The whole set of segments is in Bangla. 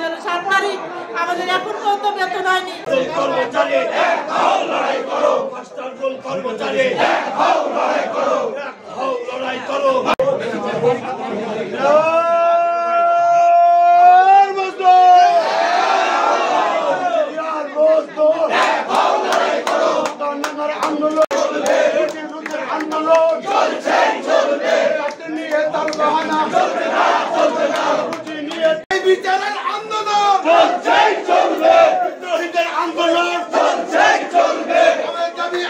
গেল 7 তারিখ, আমাদের এখন পর্যন্ত বেতন হয়নি। কর্মচারী এক হও, লড়াই করো। কষ্টার্জন কর্মচারী এক হও, লড়াই করো। এক হও, লড়াই করো। বিচারের আন্দোলন চলছেই চলবে, বিদ্রোহীদের আন্দোলন চলছেই চলবে। আমাদের দাবি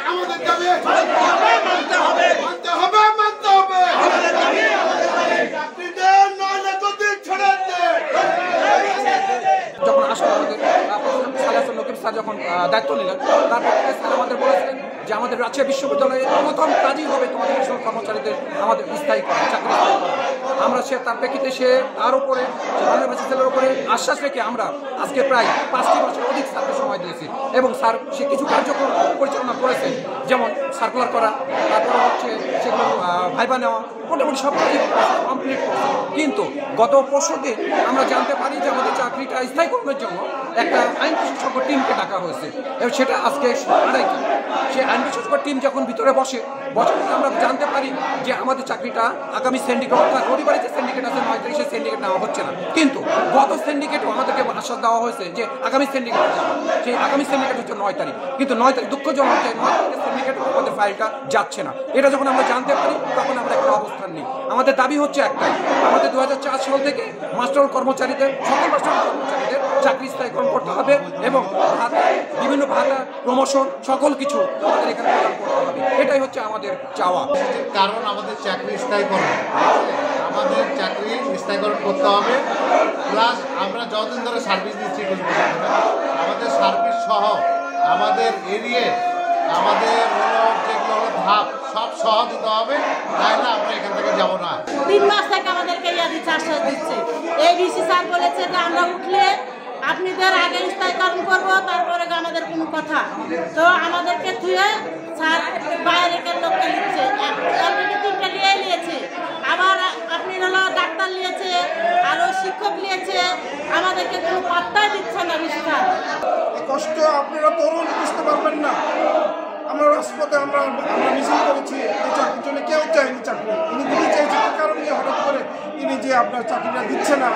মানতে হবে, মানতে হবে, মানতে হবে। আমাদের দাবি চাকরিদের নইলে গতি ছেড়ে দে। যখন আসলে আমাদের নকিব স্যার যখন দায়িত্ব নিলেন, তারপর স্যার আমাদের বলেছিলেন যে আমাদের রাজশাহী বিশ্ববিদ্যালয়ের প্রথম কাজই হবে তোমাদের কৃষক কর্মচারীদের আমাদের স্থায়ী করা, চাকরি স্থায়ী করা। আমরা তার প্রেক্ষিতে তার উপরে বাংলাদেশ সেলের উপরে আশ্বাস রেখে আমরা আজকে প্রায় 5টি মাসের অধিক স্যারকে সময় দিয়েছি এবং স্যার সে কিছু কার্যক্রম পরিচালনা করেছেন, যেমন সার্কুলার করা, তারপরে সেগুলো ভাইবা নেওয়া, মোটামুটি সব কিছু কমপ্লিট করছে। কিন্তু গত পরশুদিন আমরা জানতে পারি যে আমাদের চাকরিটা স্থায়ীকরণের জন্য একটা আইন বিশেষজ্ঞ টিমকে ডাকা হয়েছে এবং সেটা আজকে আড়াইটা। সেই আইন বিশেষজ্ঞ টিম যখন ভিতরে বসে আমরা জানতে পারি যে আমাদের চাকরিটা আগামী সিন্ডিকেট, অর্থাৎ রবিবারে যে সিন্ডিকেট আছে 9 তারিখে সিন্ডিকেট নেওয়া হচ্ছে না, কিন্তু গত সিন্ডিকেটও আমাদেরকে আশ্বাস দেওয়া হয়েছে যে আগামী সিন্ডিকেটে যাবে। সেই আগামী সিন্ডিকেট হচ্ছে 9 তারিখ, কিন্তু 9 তারিখ দুঃখজনক যে 9 তারিখের সিন্ডিকেটও আমাদের ফাইলটা যাচ্ছে না। এটা যখন আমরা জানতে পারি তখন আমরা একটা অবস্থান নিই। আমাদের দাবি হচ্ছে একটাই, আমাদের 2004 সাল থেকে মাস্টার কর্মচারীদের, সকল মাস্টার কর্মচারীদের চাকরি স্থায়ীকরণ করতে হবে এবং বিভিন্ন ভাতা, প্রমোশন সকল কিছু আমাদের এখানে প্রদান করতে হবে। এটাই হচ্ছে আমাদের চাওয়া। কারণ আমাদের চাকরি স্থায়ীকরণ, আমাদের চাকরি স্থায়ীকরণ করতে হবে। প্লাস আমরা যতদিন ধরে সার্ভিস দিচ্ছি আমাদের সার্ভিস সহ আমাদের এরিয়ে আমাদের যেগুলো ধাপ সব সহ দিতে হবে, তাহলে আমরা এখান থেকে যাবো না। 3 মাস থেকে আমাদেরকে আশ্বাস দিচ্ছে। এই ডিসি স্যার বলেছে যে আমরা উঠলে আপনাদের আগে স্থায়ীকরণ করবো, তারপরে আমাদের কোনো কথা। তো আমাদেরকে থুয়ে স্যার বাইরের লোককে নিচ্ছে, অলরেডি 3টা নিয়েছে, আবার আপনি হলো ডাক্তার নিয়েছে, আরো শিক্ষক নিয়েছে, আমাদেরকে কোনো পাত্তাই দিচ্ছে না। বিস্তার কষ্ট আপনারা তরুণ বুঝতে পারবেন না। আমরা রাজপথে আমরা মিছিল করেছি, এই চাকরির জন্য কেউ চায়নি চাকরি, ইনি দিতে চাইছে, কারণ হঠাৎ করে ইনি যে আপনার চাকরিটা দিচ্ছে না,